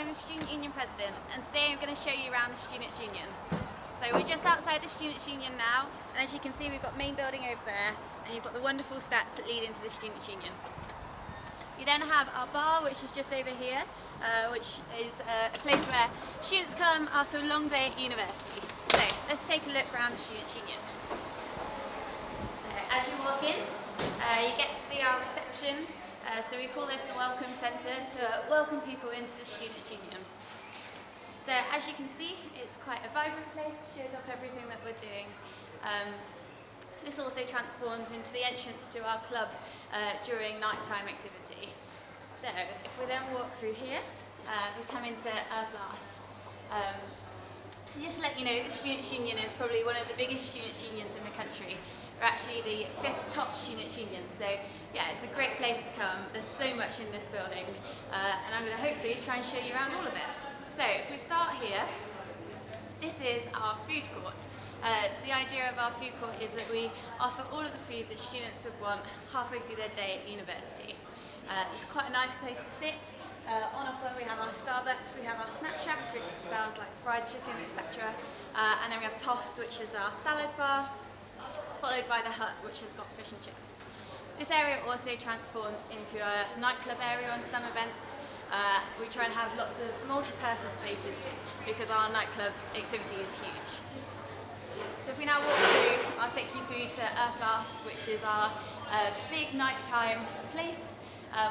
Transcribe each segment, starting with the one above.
I'm the Student Union President, and today I'm going to show you around the Students Union. So we're just outside the Students Union now, and as you can see we've got main building over there, and you've got the wonderful steps that lead into the Students Union. You then have our bar, which is just over here, which is a place where students come after a long day at university. So let's take a look around the Students Union. So as you walk in, you get to see our reception. So we call this the Welcome Centre to welcome people into the Students Union. So as you can see, it's quite a vibrant place, shows off everything that we're doing. This also transforms into the entrance to our club during nighttime activity. So if we then walk through here, we come into our class. So just to let you know, the Students Union is probably one of the biggest students' unions in the country. We're actually the 5th top students' union, so yeah, it's a great place to come. There's so much in this building, and I'm going to hopefully try and show you around all of it. So if we start here, this is our food court. So the idea of our food court is that we offer all of the food that students would want halfway through their day at university. It's quite a nice place to sit. On offer we have our Starbucks, we have our snack shack, which sells like fried chicken, etc. And then we have Toast, which is our salad bar, followed by the Hut, which has got fish and chips. This area also transforms into a nightclub area on some events. We try and have lots of multi-purpose spaces because our nightclub's activity is huge. So if we now walk through, I'll take you through to our class, which is our big nighttime place.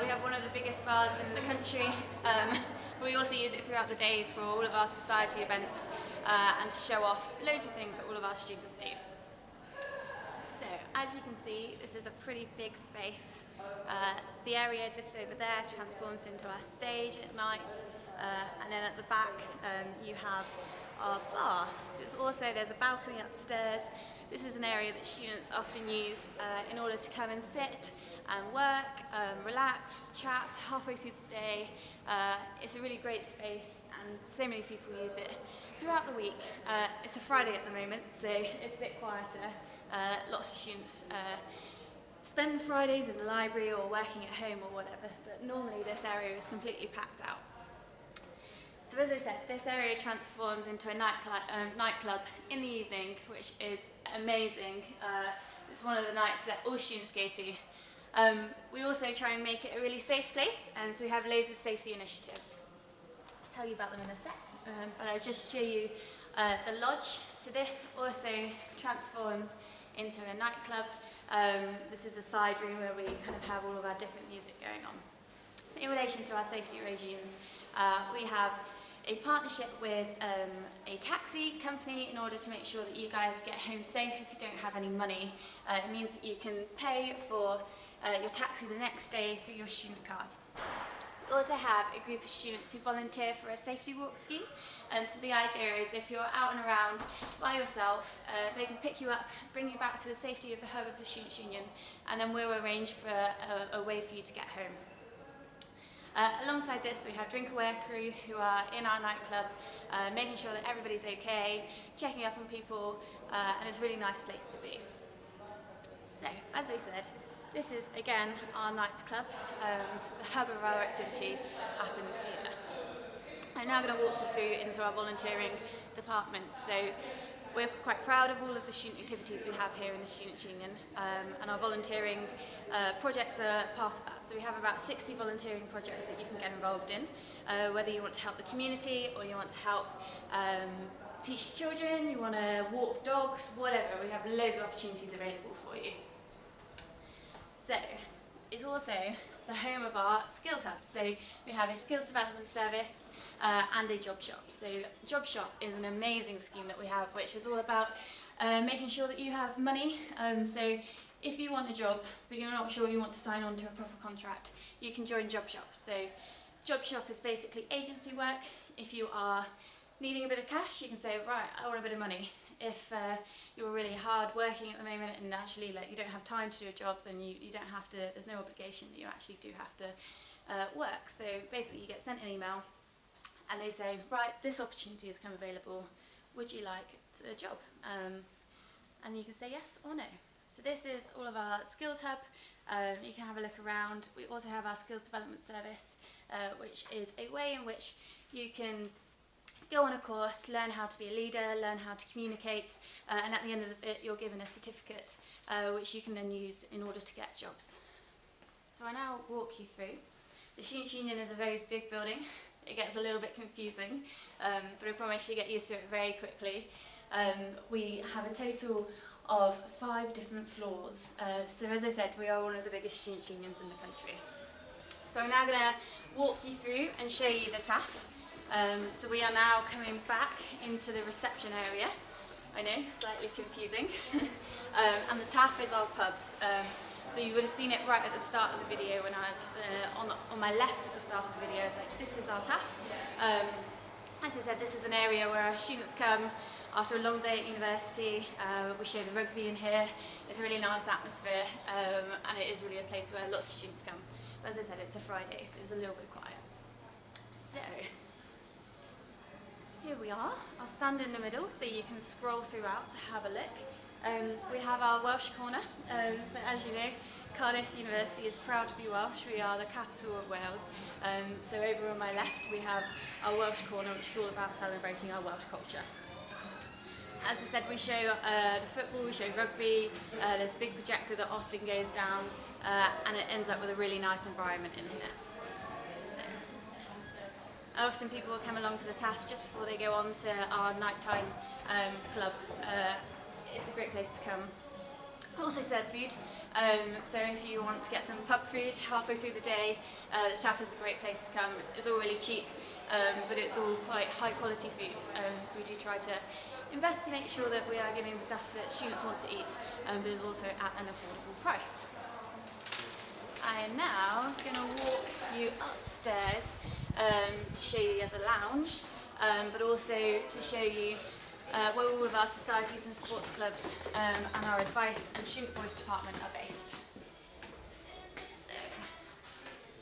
We have one of the biggest bars in the country, but we also use it throughout the day for all of our society events and to show off loads of things that all of our students do. So as you can see, this is a pretty big space. The area just over there transforms into our stage at night, and then at the back you have our bar. There's a balcony upstairs. This is an area that students often use in order to come and sit and work, relax, chat halfway through the day. It's a really great space and so many people use it throughout the week. It's a Friday at the moment, so it's a bit quieter. Lots of students spend Fridays in the library or working at home or whatever, but normally this area is completely packed out. So as I said, this area transforms into a nightclub in the evening, which is amazing. It's one of the nights that all students go to. We also try and make it a really safe place, and so we have loads of safety initiatives. I'll tell you about them in a sec, but I'll just show you the lodge. So this also transforms into a nightclub. This is a side room where we kind of have all of our different music going on. In relation to our safety regimes, we have a partnership with a taxi company in order to make sure that you guys get home safe if you don't have any money. It means that you can pay for your taxi the next day through your student card. We also have a group of students who volunteer for a safety walk scheme. So the idea is if you're out and around by yourself, they can pick you up, bring you back to the safety of the hub of the Students' Union, and then we'll arrange for a way for you to get home. Alongside this, we have drink aware crew who are in our nightclub, making sure that everybody's okay, checking up on people, and it's a really nice place to be. So, as I said, this is again our nightclub. The hub of our activity happens here. I'm now going to walk you through into our volunteering department. So we're quite proud of all of the student activities we have here in the Students' Union, and our volunteering projects are part of that. So we have about 60 volunteering projects that you can get involved in, whether you want to help the community or you want to help teach children, you want to walk dogs, whatever. We have loads of opportunities available for you. So it's also the home of our skills hub. So we have a skills development service and a job shop. So the job shop is an amazing scheme that we have, which is all about making sure that you have money. So if you want a job but you're not sure you want to sign on to a proper contract, you can join job shop. So job shop is basically agency work. If you are needing a bit of cash, you can say, right, I want a bit of money. If you're really hard working at the moment and actually you don't have time to do a job, then you don't have to, there's no obligation, you actually do have to work. So basically you get sent an email and they say, right, this opportunity has come available, would you like a job? And you can say yes or no. So this is all of our skills hub. You can have a look around. We also have our skills development service, which is a way in which you can go on a course, learn how to be a leader, learn how to communicate, and at the end of it you're given a certificate which you can then use in order to get jobs. So I now walk you through. The Students' Union is a very big building. It gets a little bit confusing, but I promise you get used to it very quickly. We have a total of 5 different floors. So as I said, we are one of the biggest student unions in the country. So I'm now going to walk you through and show you the TAF. So we are now coming back into the reception area. I know, slightly confusing. And the TAF is our pub. So you would have seen it right at the start of the video when I was on my left at the start of the video. I was like, this is our TAF. As I said, this is an area where our students come after a long day at university. We show the rugby in here. It's a really nice atmosphere, and it is really a place where lots of students come. But as I said, it's a Friday, so it's a little bit quiet. So here we are. I'll stand in the middle so you can scroll throughout to have a look. We have our Welsh corner. So as you know, Cardiff University is proud to be Welsh. We are the capital of Wales. So over on my left we have our Welsh corner, which is all about celebrating our Welsh culture. As I said, we show the football, we show rugby. There's a big projector that often goes down, and it ends up with a really nice environment in here. Often people will come along to the TAF just before they go on to our nighttime club. It's a great place to come. Also serve food, so if you want to get some pub food halfway through the day, the TAF is a great place to come. It's all really cheap, but it's all quite high quality food, so we do try to invest to make sure that we are giving stuff that students want to eat, but is also at an affordable price. I am now going to walk you upstairs to show you the lounge, but also to show you where all of our societies and sports clubs and our advice and student voice department are based. So,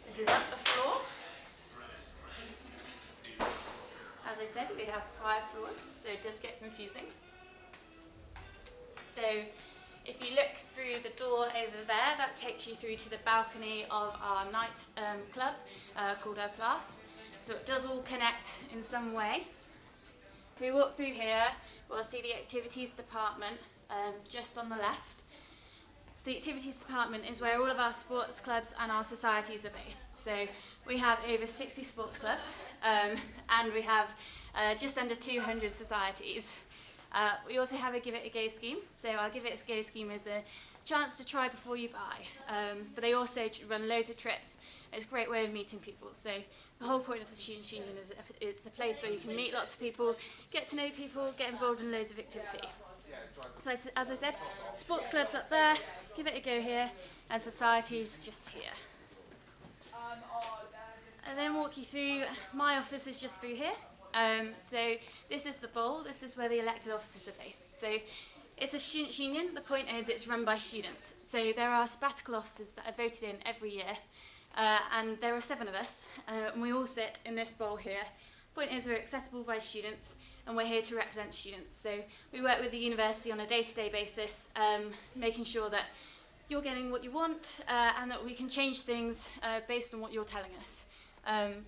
this is up the floor. As I said, we have 5 floors, so it does get confusing. So if you look through the door over there, that takes you through to the balcony of our night club called our Place. So it does all connect in some way. If we walk through here, we'll see the activities department just on the left. So the activities department is where all of our sports clubs and our societies are based. So we have over 60 sports clubs and we have just under 200 societies. We also have a Give It a Go scheme. So our Give It a Go scheme is a chance to try before you buy. But they also run loads of trips. It's a great way of meeting people. So the whole point of the Students' Union is it's a place where you can meet lots of people, get to know people, get involved in loads of activity. So as I said, sports clubs up there, Give It a Go here, and societies just here. And then walk you through, my office is just through here. So this is the bowl, this is where the elected officers are based. So it's a students' union. The point is it's run by students. So there are sabbatical officers that are voted in every year, and there are 7 of us, and we all sit in this bowl here. Point is we're accessible by students, and we're here to represent students. So we work with the university on a day-to-day basis, making sure that you're getting what you want, and that we can change things based on what you're telling us.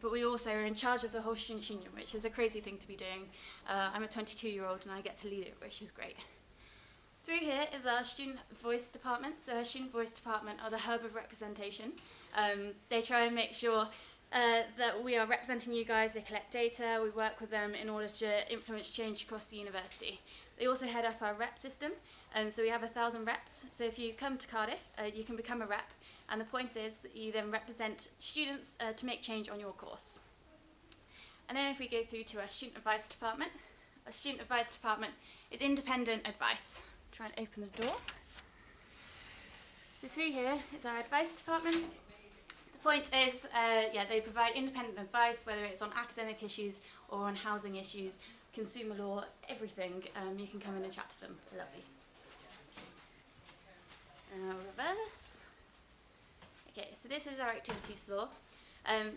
But we also are in charge of the whole Students' Union, which is a crazy thing to be doing. I'm a 22-year-old and I get to lead it, which is great. Through here is our Student Voice Department. So our Student Voice Department are the hub of representation. They try and make sure that we are representing you guys. They collect data, we work with them in order to influence change across the university. They also head up our rep system, and so we have 1,000 reps. So if you come to Cardiff, you can become a rep, and the point is that you then represent students to make change on your course. And then if we go through to our Student Advice Department, our Student Advice Department is independent advice. Try and open the door. So through here is our advice department. The point is, they provide independent advice, whether it's on academic issues or on housing issues, consumer law, everything. You can come in and chat to them. Lovely. Reverse. Okay, so this is our activities floor.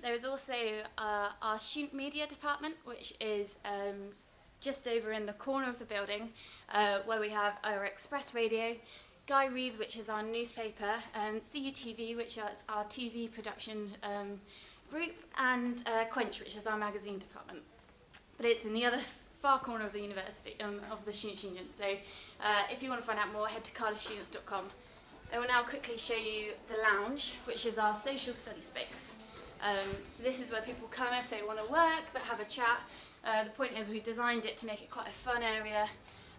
There is also our student media department, which is just over in the corner of the building, where we have our Express Radio, Guy Reed, which is our newspaper, CUTV, which is our TV production group and Quench, which is our magazine department. But it's in the other far corner of the university, of the Students Union. So if you want to find out more, head to cardiffstudents.com. I will now quickly show you the lounge, which is our social study space. So this is where people come if they want to work but have a chat. The point is we've designed it to make it quite a fun area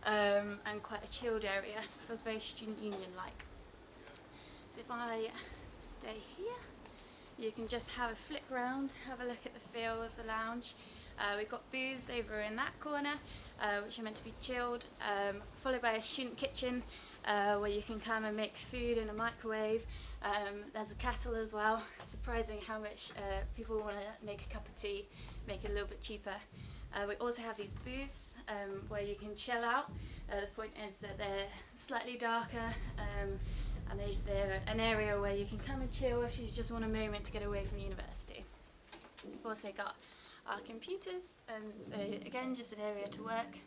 and quite a chilled area. It feels very student union-like. So if I stay here, you can just have a flick round, have a look at the feel of the lounge. We've got booths over in that corner, which are meant to be chilled, followed by a student kitchen where you can come and make food in a microwave. There's a kettle as well. Surprising how much people want to make a cup of tea, make it a little bit cheaper. We also have these booths where you can chill out. The point is that they're slightly darker and they're an area where you can come and chill if you just want a moment to get away from university. We've also got our computers, and so again just an area to work.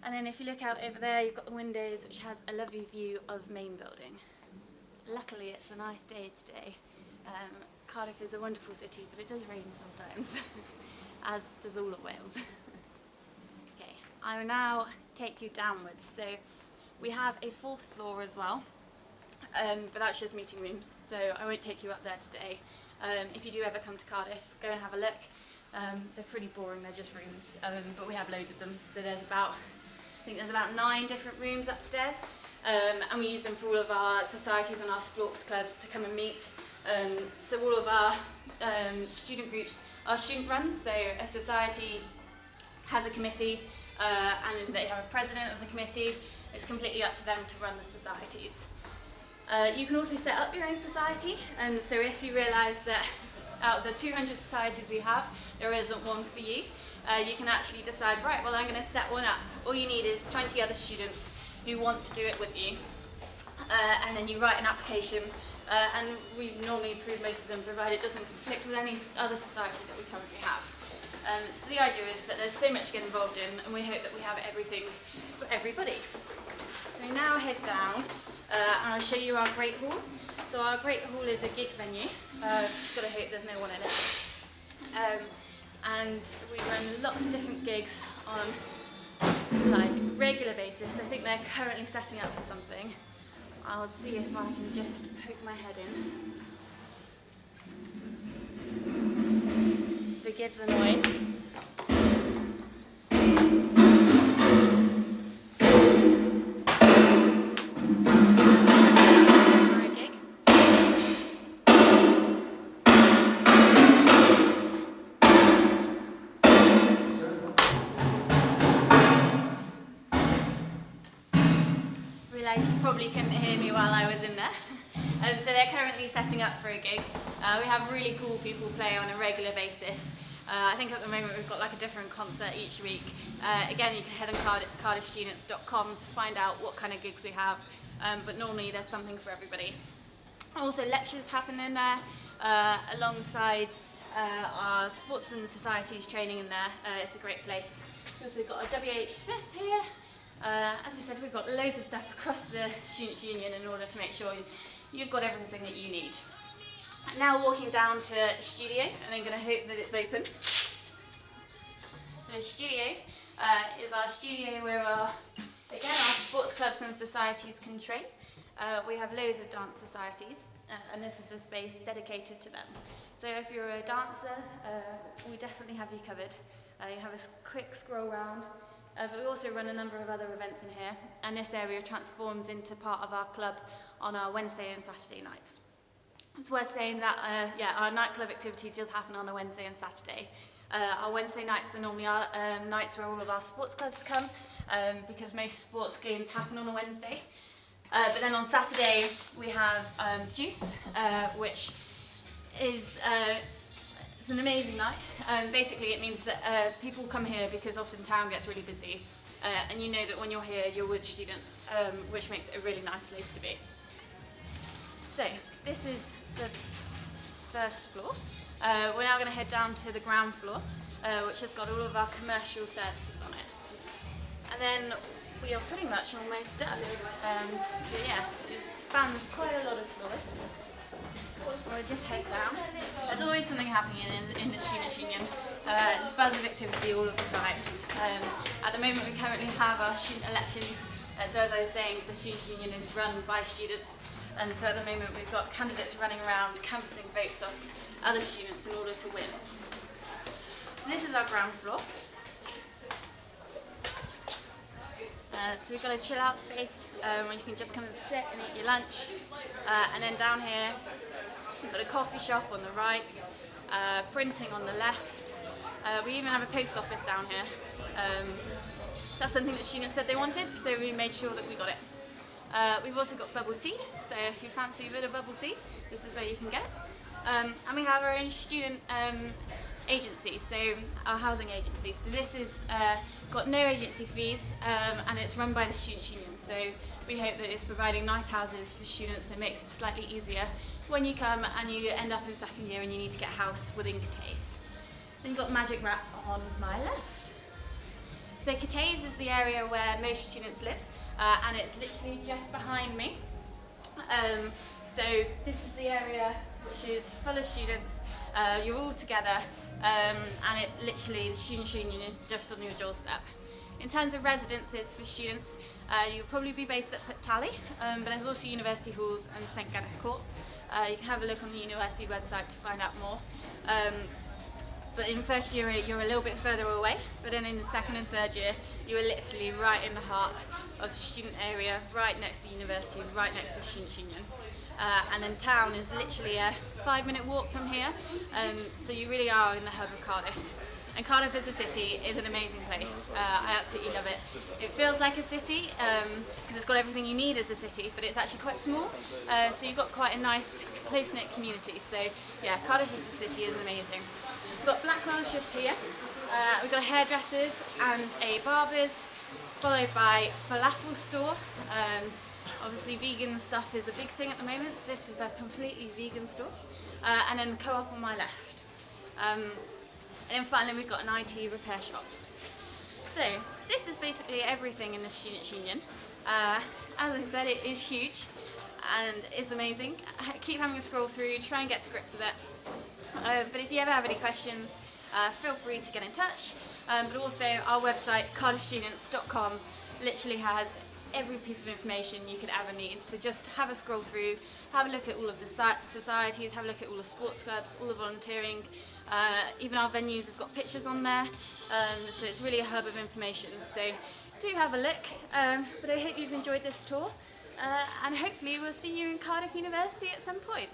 And then if you look out over there, you've got the windows, which has a lovely view of main building. Luckily it's a nice day today. Cardiff is a wonderful city, but it does rain sometimes, as does all of Wales. Okay, I will now take you downwards. So we have a 4th floor as well, but that's just meeting rooms, so I won't take you up there today. If you do ever come to Cardiff, go and have a look. They're pretty boring, they're just rooms, but we have loads of them. So there's about 9 different rooms upstairs, and we use them for all of our societies and our sports clubs to come and meet. So all of our student groups are student run, so a society has a committee and they have a president of the committee. It's completely up to them to run the societies. You can also set up your own society, and so if you realise that out of the 200 societies we have, there isn't one for you, you can actually decide, right, well I'm going to set one up. All you need is 20 other students who want to do it with you, and then you write an application, and we normally approve most of them, provided it doesn't conflict with any other society that we currently have. So the idea is that there's so much to get involved in, and we hope that we have everything for everybody. So we now head down, and I'll show you our Great Hall. So our Great Hall is a gig venue. Just got to hope there's no one in it. And we run lots of different gigs on like regular basis. I think they're currently setting up for something. I'll see if I can just poke my head in. Forgive the noise. You probably couldn't hear me while I was in there. So they're currently setting up for a gig. We have really cool people play on a regular basis. I think at the moment we've got like a different concert each week. Again, you can head on cardiffstudents.com to find out what kind of gigs we have, but normally there's something for everybody. Also lectures happen in there, alongside our sports and societies training in there. It's a great place. We've also got a W.H. Smith here. As I said, we've got loads of stuff across the Students Union in order to make sure you've got everything that you need. Now walking down to studio, and I'm going to hope that it's open. So studio is our studio where again, our sports clubs and societies can train. We have loads of dance societies, and this is a space dedicated to them. So if you're a dancer, we definitely have you covered. You have a quick scroll round. But we also run a number of other events in here, and this area transforms into part of our club on our Wednesday and Saturday nights. It's worth saying that our nightclub activity does happen on a Wednesday and Saturday. Our Wednesday nights are normally our nights where all of our sports clubs come, because most sports games happen on a Wednesday. But then on Saturday we have Juice, which is it's an amazing night. Basically it means that people come here because often town gets really busy, and you know that when you're here you're with students, which makes it a really nice place to be. So this is the first floor. We're now going to head down to the ground floor, which has got all of our commercial services on it. And then we are pretty much almost done. But yeah, it spans quite a lot of floors. We'll just head down. There's always something happening in the Students' Union. It's a buzz of activity all of the time. At the moment we currently have our student elections, so as I was saying, the Students' Union is run by students, and so at the moment we've got candidates running around canvassing votes off other students in order to win. So this is our ground floor. So we've got a chill out space where you can just come and sit and eat your lunch, and then down here we've got a coffee shop on the right, printing on the left. We even have a post office down here. That's something that students said they wanted, so we made sure that we got it. We've also got bubble tea, so if you fancy a bit of bubble tea, this is where you can get it. And we have our own student agency, so our housing agency. So this is got no agency fees, and it's run by the Students' Union. So we hope that it's providing nice houses for students, so it makes it slightly easier when you come and you end up in second year and you need to get a house within Cateys. Then you've got Magic Wrap on my left. So Cateys is the area where most students live, and it's literally just behind me. So this is the area which is full of students. You're all together, and it literally, the Students' Union is just on your doorstep. In terms of residences for students, you'll probably be based at Tally, but there's also university halls and St Kenneth Court. You can have a look on the university website to find out more. But in first year you're a little bit further away, but then in the second and third year you are literally right in the heart of the student area, right next to the university, right next to the Students' Union. And then town is literally a 5-minute walk from here, so you really are in the hub of Cardiff. And Cardiff as a city is an amazing place. I absolutely love it. It feels like a city because it's got everything you need as a city, but it's actually quite small, so you've got quite a nice close-knit community. So yeah, Cardiff as a city is amazing. We've got Blackwell's just here. We've got hairdressers and a barber's, followed by falafel store. Obviously vegan stuff is a big thing at the moment. This is a completely vegan store. And then the co-op on my left. And then finally we've got an IT repair shop. So this is basically everything in the Students' Union. As I said, it is huge and it's amazing. Keep having a scroll through, try and get to grips with it. But if you ever have any questions, feel free to get in touch. But also our website, cardiffstudents.com, literally has every piece of information you could ever need. So just have a scroll through, have a look at all of the societies, have a look at all the sports clubs, all the volunteering. Even our venues have got pictures on there. So it's really a hub of information. So do have a look. But I hope you've enjoyed this tour. And hopefully we'll see you in Cardiff University at some point.